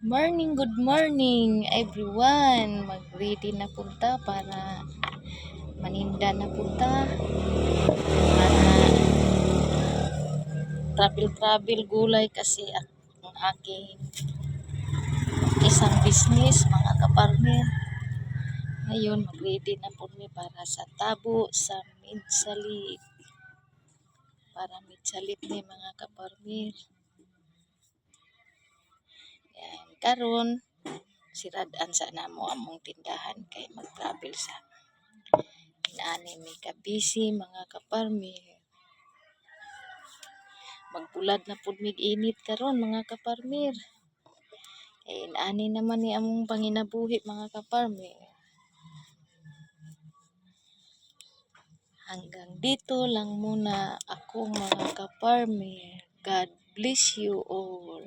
Good morning everyone. Mag-ready na punta para maninda na punta. Para travel gulay kasi ang aking isang business mga kaparmer. Ngayon mag-ready na po mi para sa tabo sa Midsalit. Para Midsalit ni mga kaparmer. Yan karon siradaan sa namo among tindahan kay mag-travel sa inaani mi ka busy mga kaparmer. Magpulad na pud mig init karon mga kaparmer. Ani naman ni among panginabuhi mga kaparmer. Hanggang dito lang muna ako mga kaparmer. God bless you all.